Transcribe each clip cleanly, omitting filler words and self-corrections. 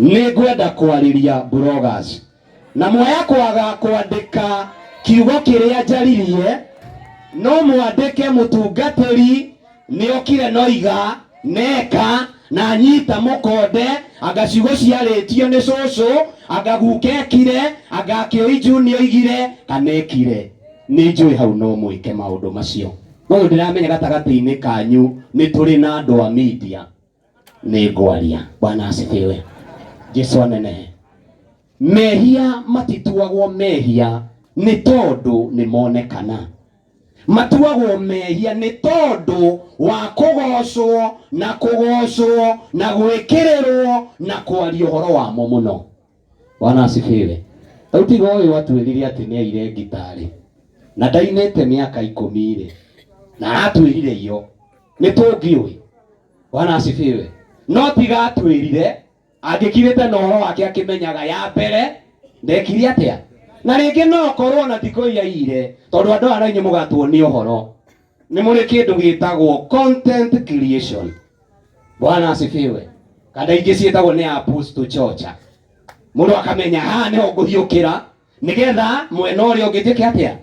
nĩ ngwenda kwarĩria bloggers na moya kwaga kwandĩka kiugo kĩrĩa njaririe, no mwandĩke mũtungatĩri nĩokire noiga neka na nyita mũkonde anga ciugo ciarĩtio nĩ cũcũ anga gukekire anga kĩoiju nĩoigire kanekire. Nĩ njũĩ hau no mwĩke maũndũ macio, no ndiramenya gatagatĩ-inĩ kanyu nĩ tũrĩ na andũ a media. Nĩ ngwaria. Bwana asifiwe. Jesũ anenehe. Mehia matituagwo mehia nĩ tondũ nĩ monekana. Matuagwo mehia nĩ tondũ wa kũgocwo na gwĩkĩrĩrwo na kwaria ũhoro wamo mũno. Bwana asifiwe. Rĩu tiga ũyũ atwĩrire atĩ nĩ aire ngitarĩ na ndainĩte mĩaka 10 na atwĩrire iyo nĩ tũngĩũĩ. Bwana asifiwe. No tiga atwĩrire angĩkirĩte na ũhoro wake akĩmenyaga ya mbere ndekire atĩa. Na rĩngĩ no korwo na thikũ yaire tondũ andũ arĩa inyuĩ mũgatwo nĩ ũhoro nĩ mũrĩ kĩndũ gĩtagwo content creation. Bwana asifiwe. Kada ingĩ ciĩtagwo nĩ apostle chocha. Mũndũ akamenya haha nĩho ngũhiũkĩra nĩgetha mwena ũrĩa ũngĩtĩke atĩa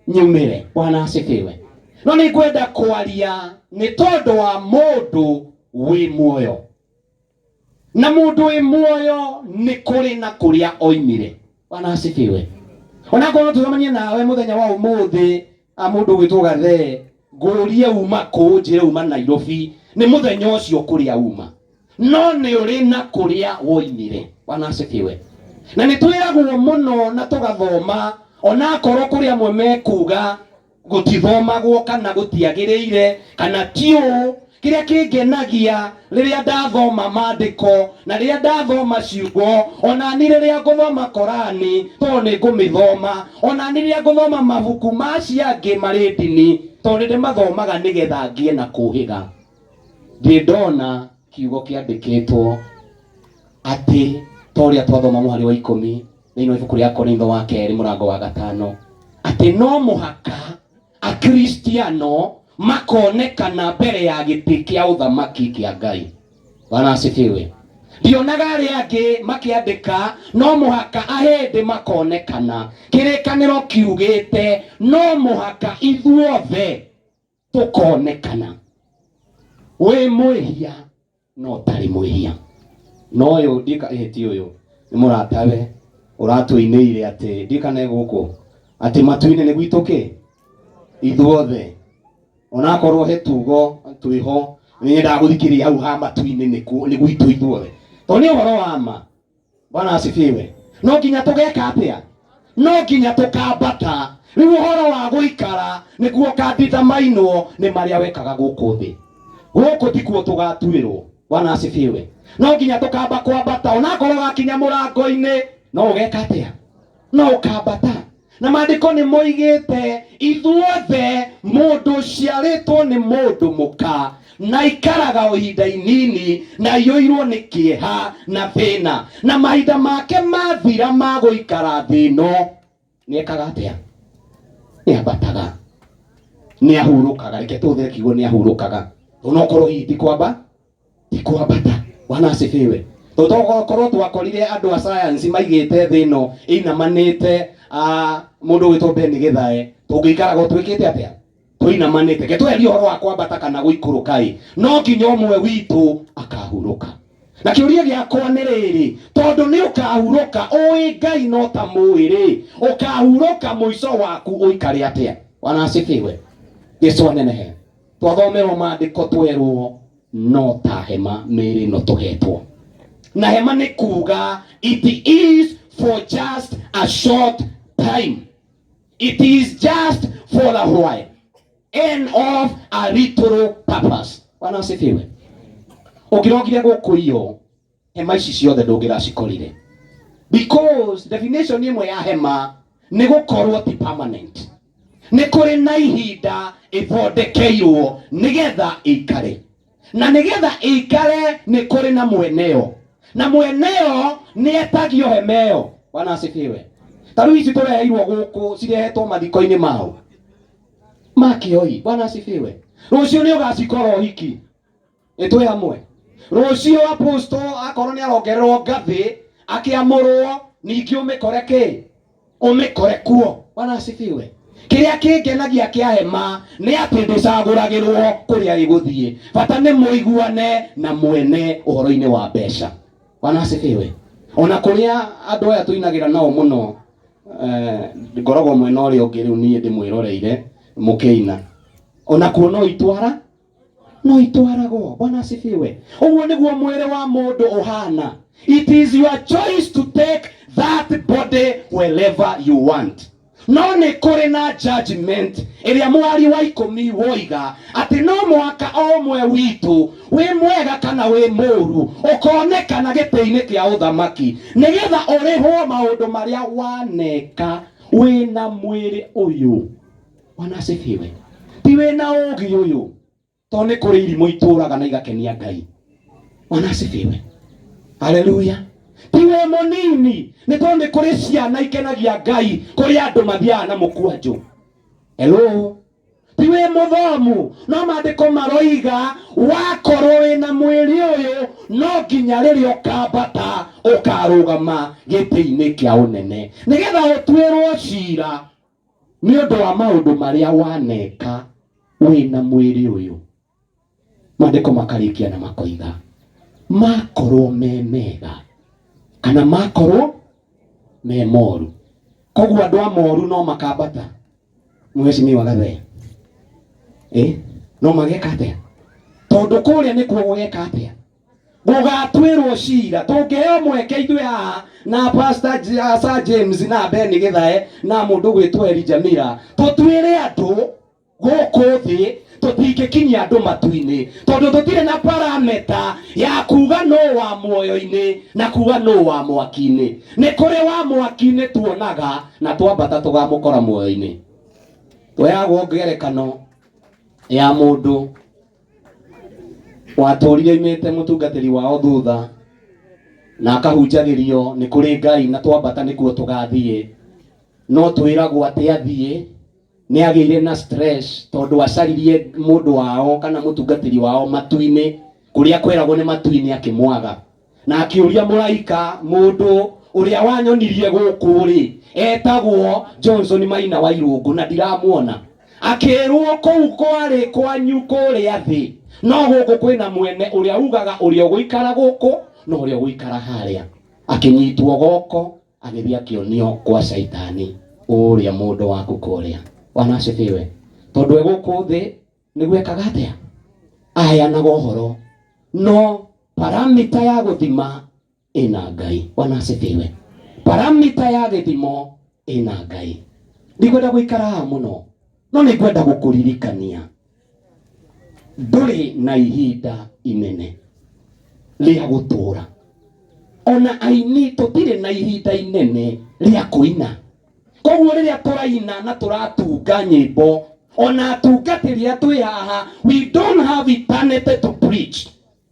nyumĩre. Bwana asifiwe. No nĩ ngwenda kwaria nĩ tondũ wa mũndũ wĩ muoyo, na mũndũ wĩ muoyo nĩ kũrĩ na kũrĩa oimire. Bwana asifiwe. Ona korwo tũcemanie nawe mũthenya wa ũmũthĩ mũndũ gwĩtwo Gathe ngũrie uma kũ, njĩre uma Nairobi, nĩ mũthenya ũcio kũrĩa uma, no nĩ ũrĩ na kũrĩa woimire. Bwana asifiwe. Na nĩ twĩragwo mũno na tũgathoma ona korwo kũrĩa amwe mekuga gũtithomagwo kana gũtiagĩrĩire kana tiũ. Kĩrĩa kĩngenagia rĩrĩa ndathoma maandĩko na rĩrĩa ndathoma ciugo, ona ni rĩrĩa ngũthoma Korani tondũ nĩ ngũmĩthoma, ona ni rĩrĩa ngũthoma mabuku macia angĩ marĩ ndini tondũ nĩ mathomaga nĩgetha ngĩe na kũhĩga, ndona kiugo kĩandĩkĩtwo atĩ ta ũrĩa twathoma mũhari wa 10 thĩinĩ wa ibuku rĩa Korintho wa 2 mũrango wa 5 atĩ no mũhaka akristiano makonekana mbere ya gĩtĩ kĩa ũthamaki kĩa Ngai. Bwana asifiwe. Ndionaga arĩa angĩ makĩandĩka no mũhaka ahĩndĩ makonekana. Kĩrĩkanĩro kiugĩte no mũhaka ithuothe tũkonekana. Wĩ mwĩhia no tarĩ mwĩhia. No ũyũ ndika ehĩti ũyũ nĩ mũratawe ũratũinĩire atĩ ndikane gũkũ atĩ matu-inĩ nĩ gwitũ kĩ ithuothe. Ona korwo he tugo twĩho nĩ ndagũthikĩria hau ha matu-inĩ nĩ gwitũ ithuothe tondũ nĩ ũhoro wa ma. Bwana asifiwe. No nginya tũgeka atĩa? No nginya tũkambata. Rĩu ũhoro wa gũikara nĩguo kandithamainwo nĩ marĩa wekaga gũkũ thĩ. Gũkũ tikuo tũgatuĩrwo. Bwana asifiwe. No nginya tũkamba kwambata ona korwo gakinya mũrango-inĩ no ũgeka atĩa? No ũkambata. Na maandĩko nĩ moigĩte ithuothe mũndũ ciarĩtwo nĩ mũndũ mũka na ikaraga o ihinda inini na iyũirwo nĩ kĩeha na thĩna, na mahinda make mathira ma gũikara thĩ ĩno nĩ ekaga atĩa? Nĩ ambataga, nĩ ahurũkaga. Reke tũhũthĩre kiugo nĩ ahurũkaga. Onokorwo hihi ti kwambata. Bwana asifiwe. Tũtokorwo twakorire andũ a science maigĩte thĩ ĩno ĩinamanĩte mũndũ gwĩtwo Beni Gĩthae tũngĩikaraga twĩkĩte atĩa? Tũinamanĩte. Ke tweherie ũhoro wa kwambata kana gũikũrũka no nginya ũmwe witũ akahurũka. Na kĩũria gĩakwa nĩ rĩrĩ, tondũ nĩ ũkahurũka ũĩ Ngai no ta mũĩ ũkahurũka mũico waku ũikare atĩa? Bwana asifiwe. Jesũ anenehe. Twathomerwo maandĩko twerwo no ta hema mĩĩrĩ ĩno tũhetwo. Na hema nĩ kuga it is for just a short time. It is just for a while and of a little purpose. Bwana asifiwe. Ũngĩrogire gũkũ iyo hema ici ciothe ndũngĩracikorire, because definition ĩmwe ya hema nĩ gũkorwo ti permanent. Nĩ kũrĩ na ihinda ĩthondekeirwo nĩgetha ĩikare, na nĩgetha ĩikare nĩ kũrĩ na mweneo, na mweneo nĩ etagio hema ĩyo. Bwana asifiwe. Tarĩu ici tũreheirwo gũkũ cirehetwo mathiko-inĩ mao makĩoi. Bwana asifiwe. Rũciũ nĩ ũgacikora ũhiki. Nĩ twĩ hamwe. Rucio aposto akorwo ni arongererwo ngathi akiamurwo ningi umikoreke umikorekwo. Bwana asifiwe. Kiria kingenagia kia hema ni ati ndicaguragirwo kuria iguthie, bata ni muiguane na mwene uhoro-ini wa mbeca. Bwana asifiwe. Ona kuria andu aya tuinagira nao muno ngoragwo mwena uria ungi riu nie ndimwiroreire mukiina, ona kuo no itwaragwo. Bwana asifiwe. Uguo niguo mwire wa mundu uhana. It is your choice to take that body wherever you want. No ni kuri na judgment iria mwari wa 10 woiga ati no mwaka omwe witu wi mwega kana wi muru ukonekana giti-ini kia uthamaki nigetha urihwo maundu maria waneka wina mwiri uyu. Bwana asifiwe. Ti wina ugi uyu to ni kuri irimu ituraga na igakenia Ngai. Bwana asifiwe. Haleluya. Tiwe munini ni tonde kuri ciana ikenagia Ngai kuri andu mathiaga na mukwanju. Hello. Tiwe muthomu no mandiko maroiga wakorwo wina mwiri uyu no nginya riria ukambata ukarugama giti-ini kia unene nigetha utwirwo cira ni undu wa maundu maria waneka wina mwiri uyu. Mandiko makarikia na makoiga makorwo me mega kana makorwo me moru. Koguo andu amoru no makambata mweshimiwa Gathe no mageka atia tondu kuria ni kuo gugeka atia gugatwirwo cira tungeo mweke ithuĩ haha na Pastor Sir James na Beni Githae na mundu gwitwo Elijah Mira tutwire andu guku thi tutingikinyia andu matu-ini tondu tutire na parameta ya kuga no wa muoyo-ini na kuga no wa mwaki-ini. Ni kuri wa mwaki-ini tuonaga na twambata tugamukora muoyo-ini. Tweyagwo ngerekano ya mundu waturire imite mutungatiri wao thutha na akahunjagirio ni kuri Ngai na twambata nikuo tugathie, no twiragwo ati athie ni agire na stress tondu acaririe mundu wao kana mutungatiri wao matu-ini kuria kwiragwo ni matu-ini akimwaga na akiuria muraika mundu uria wanyonirie guku ri etagwo Johnson Maina wa Irungu na ndiramuona, akirwo kou kwari kwanyu kuria thi no guku kwina mwene uria ugaga uria guikara guku no uria guikara haria. Akinyitwo goko agithia kionio kwa Saitani uria mundu waku kuria. Bwana asifiwe. Tondu eguku thi nigwekaga atia aheanaga uhoro no paramita ya guthima ina Ngai. Bwana asifiwe. Paramita ya githimo ina Ngai. Ndigwenda guikara haha muno no nigwenda gukuririkania nduri na ihinda inene ria gutura. Ona aini tutire na ihinda inene ria kuina. Koguo riria turaina na turatunga nyimbo ona atungatiri atwi haha we don't have eternity to preach.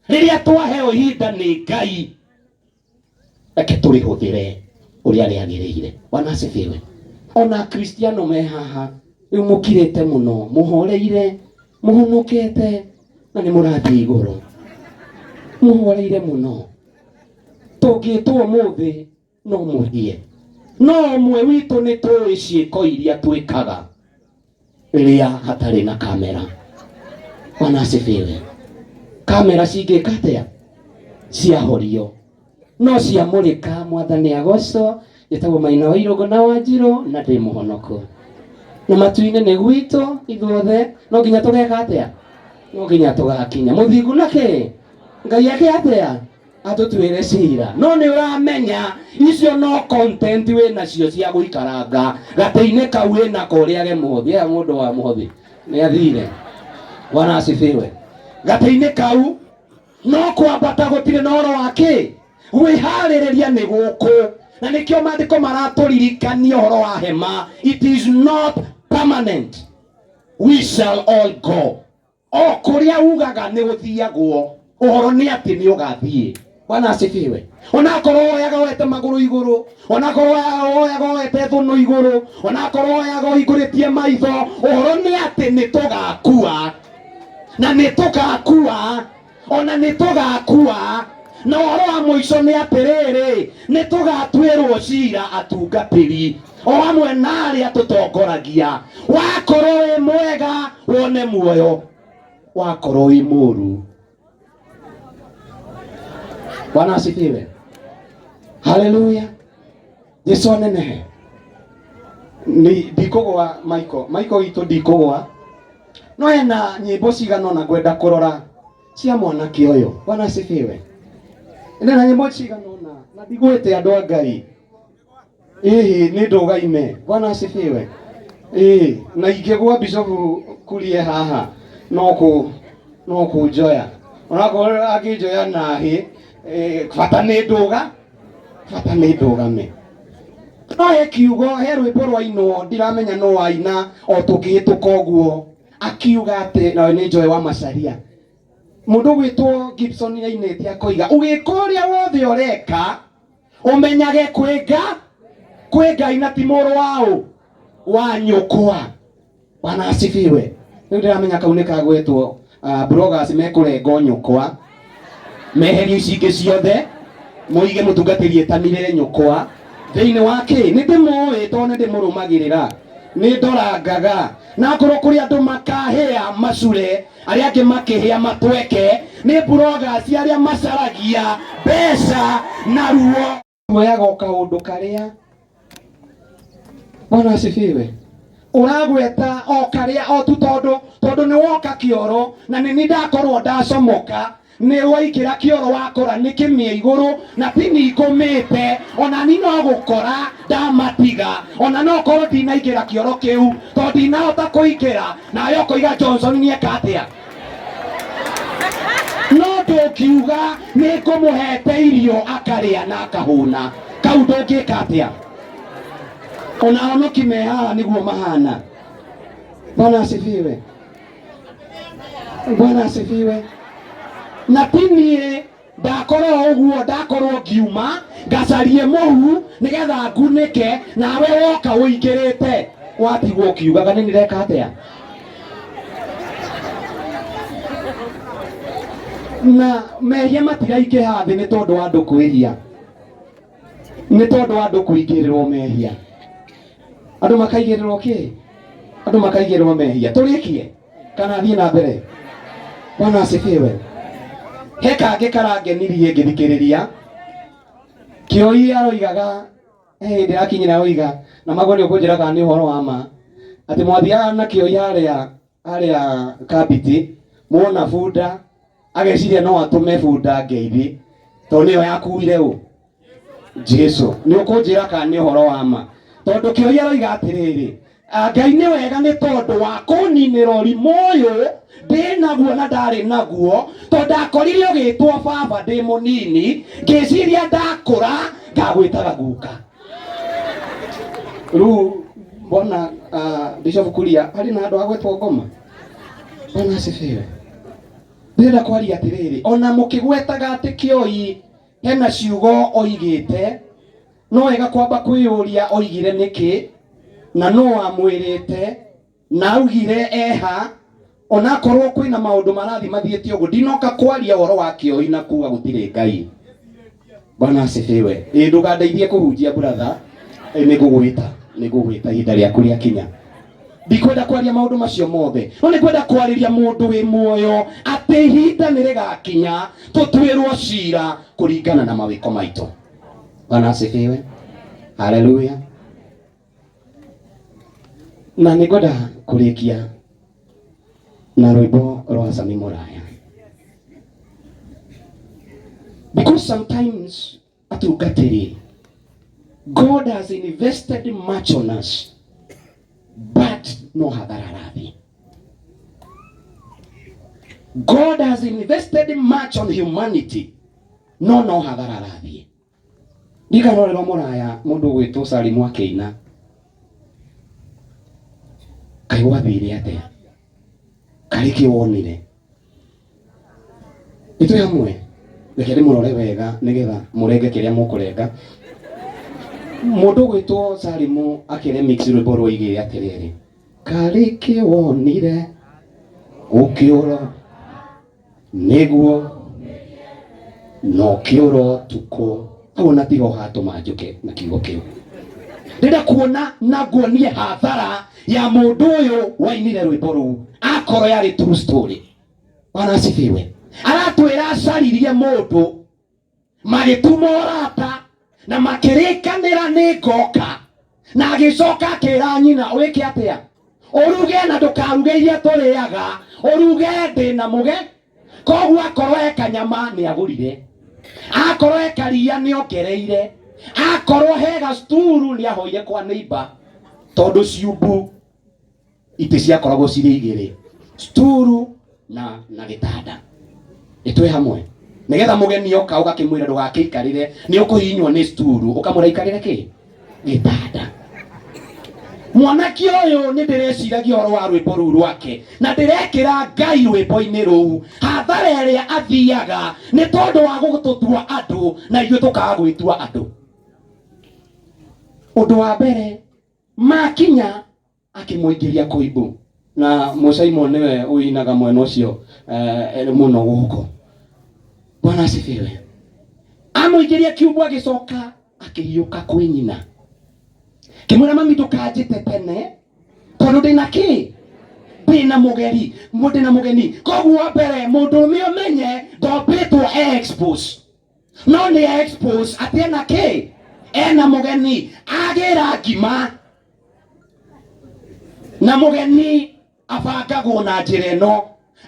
Riria twaheo ihinda ni Ngai eke turihuthire uria riagiriire. Bwana asifiwe. Ona Kristiano me haha riu mukirite muno muhoreire muhunukite na ni murathi iguru muhoreire muno tungitwo muthi no muthie no mwe witu ni tuwi ciiko iria twikaga riria hatari na kamera. Bwana asifiwe. Kamera cingika atia ciahorio no ciamurika mwathani agocwo yetagwo Maina wa Irungu na Wanjiru na ndi muhonoku na matu-ini ni gwitu ithuothe no nginya tugeka atia no nginya tugakinya muthingu nake Ngai ake atia atutwire cira no ni uramenya icio no content we nacio cia guikaranga gati-ini kau wina kuriage muthi ya mundu wa muthi ni athire. Bwana asifiwe. Gati-ini kau no kwambata gutire na oro wake wihaririria ni guku na nikio mandiko maraturirikania uhoro wa hema. It is not permanent. We shall all go. O kuria ugaga ni guthiagwo uhoro ni ati ni ugathie. Bwana asifiwe. Ona korwo oyaga wete maguru iguru, ona korwo oyaga wete thunu iguru, ona korwo oyaga iguritie maitho, uhoro ni ati ni tugakua na ni tugakua ona nitugakua na ũhoro wa mũico nĩ atĩrĩrĩ, nĩtũgatuĩrwo cira atungatĩri o hamwe na arĩa tũtongoragia. Wakorwo wĩ mwega wone muoyo, wakorwo wĩ mũũru. Bwana asifiwe. Haleluya. Yesu anenehe. Ni ndikũgwa Michael itu ndikũgwa. No ena nyĩmbo cigana na ngwenda kũrora cia mwanake ũyũ. Bwana asifiwe. Ena nyĩmbo cigana na ndigwĩte andũ a Ngai. Nĩ ndũgaime. Bwana asifiwe. Na ingĩgwa Bishop kurie haha no kũnjoya. Onakorwo akĩnjoya na bata nĩ ndũgame. No kiugo he rwĩmbo rwainwo ndiramenya no waina o tũkĩhĩtũka ũguo, akiuga atĩ na nĩ Joe wa Macharia. Mũndũ gwĩtwo Gibson yainĩte akoiga ũgĩka ũrĩa wothe ũreka ũmenyage kwĩ Ngai na ti mũrũ wa nyũkwa. Bwana asifiwe. Nĩ ndiramenya kau nĩ kagwĩtwo bloggers mekũrengo nyũkwa, meherio ici ingĩ ciothe mũige mũtungatĩri etanire nyũkwa thĩinĩ wake. Nĩ ndĩmũĩ tondũ nĩ ndĩmũrũmagĩrĩra, nĩ ndorangaga na ngoro kũrĩ andũ makahĩa macure, arĩa angĩ makĩhĩa matweke. Nĩ bloggers arĩa macaragia mbeca na ruo moyaga o kaũndũ karĩa. Bwana asifiwe. Ũragweta o karĩa o tu tondũ nĩ woka kĩoro na nĩ ndakorwo ndacomoka, nĩ waikĩra kĩoro wakora nĩ kĩmĩa igũrũ na ti ningũmĩte, ona ni no gũkora ndamatiga, ona no korwo ndinaingĩra kĩoro kĩu tondũ ndinahota kũingĩra. Nawe ũkoiga Johnson nĩeka atĩa? No ndũkiuga nĩ ngũmũhete irio akarĩa na akahũna, kau ndũngĩka atĩa? Ona ahonoki me haha nĩguo mahana. Bwana asifiwe. Bwana asifiwe. Na tinie ndakorwo ũguo, ndakorwo ngiuma ngacarie mũhu nĩgetha ngunĩke, nawe woka ũingĩrĩte watigwo ũkiugaga nĩ nĩreka atĩa? Na mehia matiraingĩha thĩ nĩ tondũ wa andũ kwĩhia, nĩ tondũ wa andũ kũingĩrĩrwo mehia. Andũ makaigĩrĩrwo kĩ? Andũ makaigĩrĩrwo mehia. Tũrĩkie kana thiĩ na mbere? Bwana asifiwe. He kangĩ karangenirie ngĩthikĩrĩria. Kĩoi aroigaga hĩndĩ akinyĩra oiga na magoni ũkũnjĩra kana nĩ ũhoro wa ma atĩ mwathiaga na Kĩoi harĩa Kabiti muona bunda ageciria no atũme bunda ngeithi tondũ nĩyo yakuire Jesu. Nĩ ũkũnjĩra kana nĩ ũhoro wa ma? Tondũ Kĩoi aroiga atĩrĩrĩ, Ngai nĩ wega nĩ tondũ wa kũninĩra ũrimũ ũyũ ndĩnaguo na ndarĩ naguo, tondũ ndakorire ũgĩtwo baba ndĩ mũnini, ngĩciria ndakũra ngagwĩtaga guka. Rĩu mbona Bishop Kuria harĩ na andũ agwĩtwo Ngoma? Bwana asifiwe. Ndĩrenda kwaria atĩrĩrĩ, ona mũkĩgwetaga atĩ Kĩoi hena ciugo oigĩte, no wega kwamba kwĩyũria oigire nĩkĩ na no amwĩrĩte na augire eha. Ona korwo kwĩna maũndũ marathi mathiĩte ũguo, ndinoka kwaria ũhoro wa Kĩoi na kuga gũtirĩ Ngai. Bwana asifiwe. Ndũkandeithie kũhunjia brother, nĩngũgwĩta ihinda rĩaku rĩakinya. Ndikwenda kwaria maũndũ macio mothe, no nĩkwenda kwarĩria mũndũ wĩ muoyo atĩ ihinda nĩrĩgakinya tũtuĩrwo cira kũringana na mawĩko maitũ. Bwana asifiwe. Haleluya. Na nĩngwenda kũrĩkia na rwĩmbo rwa Sami Mũraya. Because sometimes atungatĩri, God has invested much on us, but no hathara rathi. God has invested much on humanity, no hathara rathi. Ndikarorerwo Mũraya mũndũ gwĩtwo Salimu akĩina, Kaĩ gwathire atĩa? Karĩ kĩwonire? Ithuĩ hamwe reke ndĩmũrore wega nĩgetha mũrenge kĩrĩa mũkũrenga. Mũndũ gwĩtwo Salimu akĩremix rwĩmbo rwoigire atĩrĩrĩ, karĩ kĩwonire ũkĩũra nĩguo no kioro tuko ona tiho hato manjuke na kiugo kiu ndenda kuona na nguonie hathara ya mundu uyu wainire rwimbo ruu akoro yari true story. Bwana asifiwe. Aratwira acaririe mundu magituma orata na makirikanira ni ngoka na agicoka akira nyina wike atia uruge na ndukaruge iria turiaga uruge ndina muge koguo akorwo ekanyama ni agurire akorwo ekaria ni ongereire akorwo hega sturu ni ahoire kwa neighbor tondu ciumbu ite ciakoragwo ciri igiri sturu na gitanda itwe hamwe nigetha mugeni oka ugakimwira ndugakeikarire ni ukuhinywo ni sturu ukamuraikarire ki gitanda. Mwanake uyu ni ndireciiragia horo wa rwimbo ruu rwake na ndirekira Ngai rwimbo-ini ruu hathara iria athiaga ni tondu wa gututua andu na ithuĩ tukaga gwitua andu. Undu wa mbere makinya akimuingiria kuibu na Musaimo niwe uinaga mwena ucio muno guko. Bwana asifiwe. Amuingiria kiubu agicoka akihiuka kwi nyina kimwira mami ndukanjite tene tondu ndina ki ndina mugeni koguo mbere mundurume umenye ndombitwo expose no ni expose ati ena ki ena mugeni agira ngima na mugeni abangagwo na njira ĩno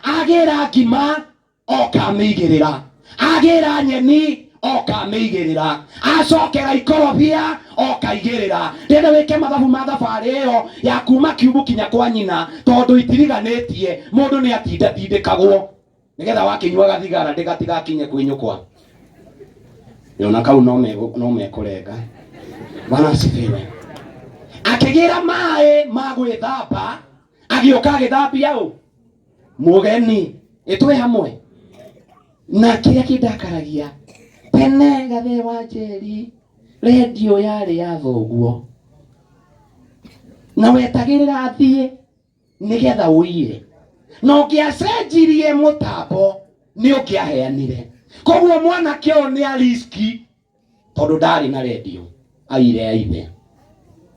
agira ngima okamĩigĩrĩra agira nyeni okamĩigĩrĩra acokera ikorobia okaigĩrĩra ndenda wĩke mathabu ma thabarĩ ĩyo ya kuma kiubu kinya kwa nyina tondu itiriganĩtie mũndũ nĩ atindatindĩkagwo nĩgetha wakinyuaga thigara ndĩgatigakinye kwĩ nyũkwa yona kau no mekũrenga. Bwana asifiwe. Akĩgĩra maĩ ma gwĩthamba agĩũka agĩthambia ũ mugeni itwe hamwe na kĩrĩa kĩndakaragia tene gathe wa Njeri radio yarĩ ya thoguo na wetagĩrĩra athiĩ nĩgetha ũire no ngĩacenjirie mũtambo nĩ ũngĩaheanire koguo mwanake ũyũ nĩ ariski tondu ndarĩ na radio aire aithe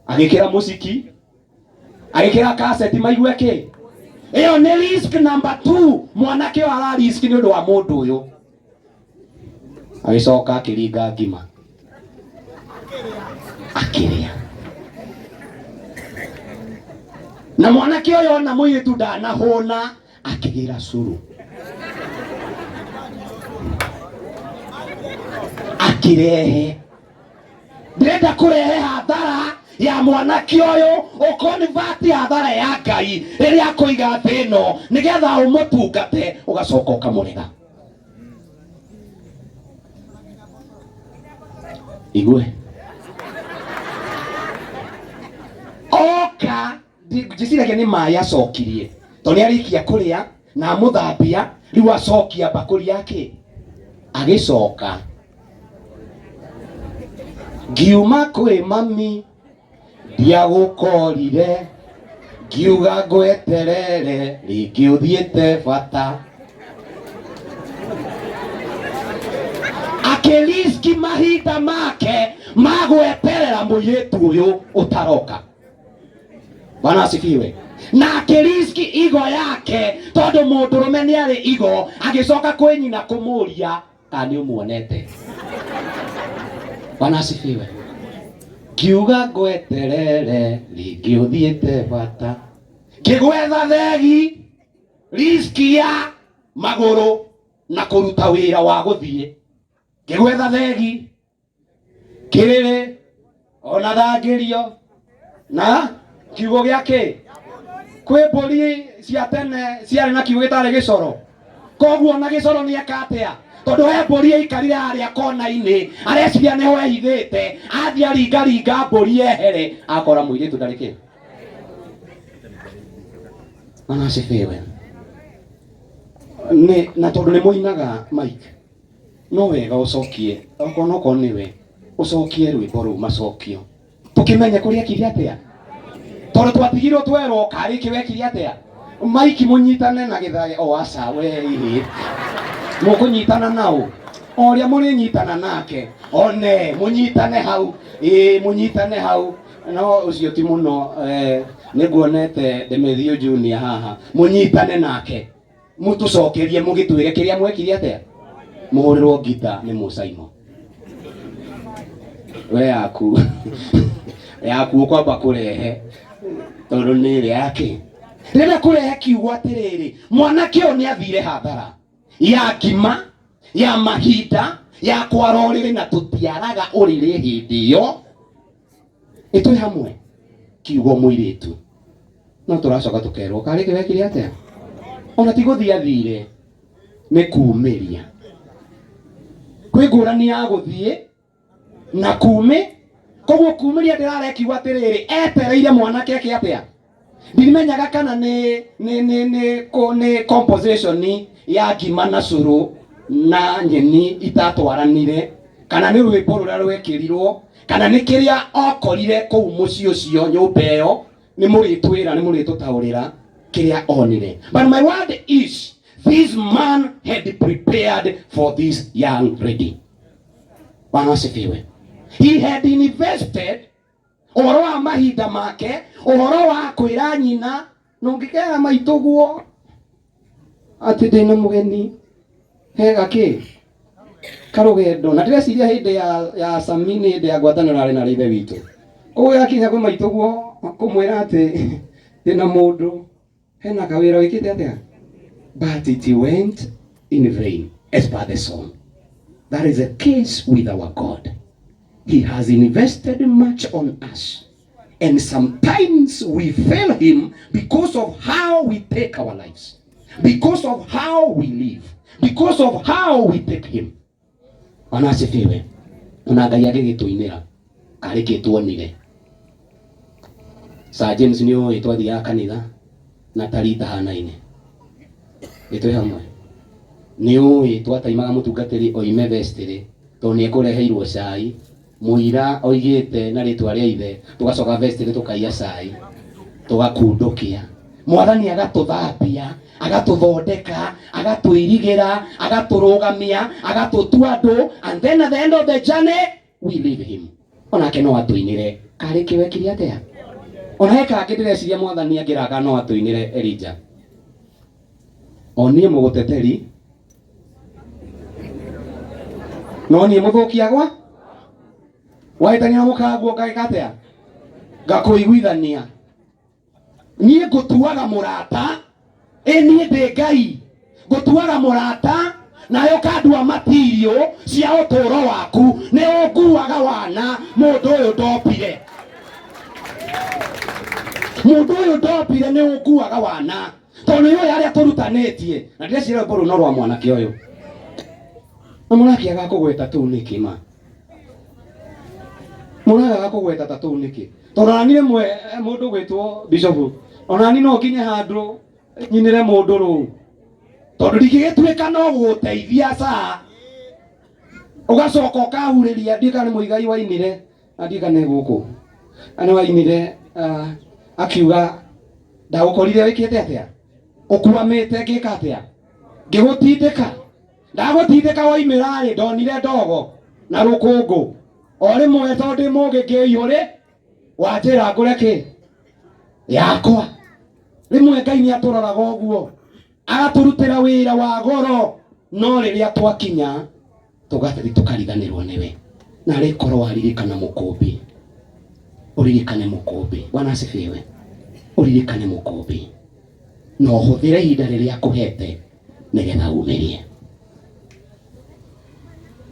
agĩkĩra mũciki agĩkĩra cassette maigue kĩ ĩyo nĩ risk number 2 mwanake ũyũ arariski nĩ ũndũ wa mũndũ ũyũ agĩcoka akĩringa ngima akĩrĩa na mwanake ũyũ ona mũirĩtu ndanahũna akĩgĩra cũrũ akirehe ndĩrenda kũrehe hathara ya mwanake ũyũ ũkonivati hathara ya Ngai rĩrĩa akũiga thĩ ĩno nĩgetha ũmũtungate ũgacoka ũkamũrega. Igue oka njiciragia nĩ maĩ acokirie tondũ nĩarĩkia kũrĩa na mũthambia rĩu acokia mbakũri yake agĩcoka ngiuma kwĩ mami ndiagũkorire ngiuga ngweterere rĩngĩ ũthiĩte bata akĩriski mahinda make magweterera mũirĩtu ũyũ ũtaroka. Bwana asifiwe. Na akĩriski igo yake tondu mũndũrũme nĩarĩ igo agĩcoka kwĩ nyina kũmũria kana nĩũmuonete. Bwana asifiwe. Kiuga ngweterere rĩngĩ ũthiĩte bata kĩgwetha thegi riski ya magũrũ na kũruta wĩra wa gũthiĩ kĩgwetha thegi kĩrĩrĩ ona thangĩrio na kiugo gĩake kwĩ mbũri cia tene ciarĩ na kiugo gĩtarĩ gĩcoro koguo na gĩcoro nĩeka atĩa tondu he mbũri aikarire harĩa kona-inĩ areciria nĩho ehithĩte athiĩ aringaringa mbũri ehere akora mũirĩtu ndarĩ kĩ. Bwana asifiwe. Na tondu nĩ mũinaga Mike no wega ũcokie okorwo nĩwe ũcokie rwĩmbo rũu macokio tũkĩmenye kũrĩa kĩrĩa atĩa tondu twatigirwo twerwo karĩ kĩwekire atĩa Mike mũnyitane na gĩthage o aca we irĩ mũkũnyitana nao oria muri nyitana nake one munyitane hau munyitane hau no ucio ti muno niguonete Demethio Junior haha munyitane nake mutucokerie mugitwire kiria mwekire atia muhurirwo ngita ni Musaimo we yaku yaku ukwamba kurehe tondu ni ri yake rĩrĩa kurehe kiugo atiriri mwanake ũyũ nĩ athire hathara ya ngima ya mahinda ya kwara ũrĩrĩ na tũtiaraga ũrĩrĩ hĩndĩ ĩyo itwe hamwe kiugo mũirĩtu no tũracoka tũkerwo karĩ wekire atĩa ona ti gũthiĩ athire nĩ kumĩria kwĩ ngũrani ya gũthiĩ na koguo kumĩria ndĩrarekiuga atĩrĩrĩ etereire mwanake eke atĩa ndirimenyaga kana nĩ composition ya ngima na cũrũ na nyeni itatwaranire kana nĩ rwĩmbo rũrĩa rwekĩrirwo kana nĩ kĩrĩa okorire kũu mũciĩ ũcio nyũmba ĩyo nĩ mũrĩtwĩra nĩ mũrĩtũtaũrĩra kĩrĩa onire. But my word is this man had prepared for this young lady. Bwana asifiwe. He had invested ũhoro wa mahinda make, ũhoro wa kwĩra nyina nũngĩkera maitũguo atĩ ndĩna mũgeni hega kĩ karũgendo na ndĩreciria hĩndĩ ya Samini hĩndĩ ya ngwatanĩro arĩ na ithe witũ koguo yakinya kwĩ maitũguo kũmwĩra atĩ ndĩna mũndũ hena kawĩra wĩkĩte atĩa but it went in vain as per the song. That is a case with our God. He has invested much on us, and sometimes we fail him because of how we take our lives, because of how we live, because of how we take him. Anasifiwe. Ona Ngai agĩgĩtũinĩra karĩ kĩtuonire James nĩ ũĩ twathiaga kanitha na tarita hanaine itwe hamwe nĩ ũĩ twataimaga mũtungatĩri oime vestĩrĩ tondũ nĩ ekũreheirwo cai mũira oigĩte na rĩtwa rĩa ithe tũgacoka vestĩrĩ tũkaiya cai tũgakundũkia mwathani agatũthambia agatũthondeka agatũirigĩra agatũrũgamia agatũtua andũ and then at the end of the journey we leave him. Onake no atũinĩre karĩ kĩwekire atĩa ona heka ngĩndĩreciria mwathani angĩraga no atũinĩre Elijah onie mũgũteteri no niĩ mũthũkia gwa wahĩtania na mũkaguo ngagĩka atĩa ngakũiguithania niĩ ngũtuaga mũrata niĩ ndĩ Ngai ngũtuaga mũrata nayo kandua material cia ũtũũro waku nĩ ũnguaga wana mũndũ ũyũ ndopire nĩ ũnguaga wana tondũ nĩ ũyũ arĩa tũrutanĩtie na ndĩreciria rwĩmbo rũu no rwa mwanake ũyũ na mũnake agakũgweta tũu nĩkĩ ma mũnake agakũgweta ta tũu nĩkĩ tondũ nani rĩmwe mũndũ gwĩtwo Bishop ona ni no nginye handũ nyinĩre mũndũ rũu tondũ ndingĩgĩtuĩka no gũteithia saa ũgacoka ũkahurĩria ndika nĩ mũigai wainire na ndika nĩ gũkũ ana wainire akiuga ndagũkorire wĩkĩte atĩa ũkuamĩte ngĩka atĩa ngĩgũtindĩka ndagũtindĩka waimĩra rĩ ndonire ndogo na rũkũngũ o rĩmwe tondũ ndĩ mũgĩ ngĩiyũrĩ wanjĩra ngũre kĩ yakwa rĩmwe Ngai nĩ atũroraga ũguo agatũrutĩra wĩra wa goro no rĩrĩa twakinya tũgathiĩ tũkariganĩrwo nĩwe na rĩkorwo waririkana mũkũmbi uririkane mũkũmbi. Bwana asifiwe. Uririkane mũkũmbi no hũthĩre ihinda rĩrĩa akũhete nĩgetha umĩrie.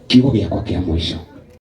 Kiugo gĩakwa kĩa mũico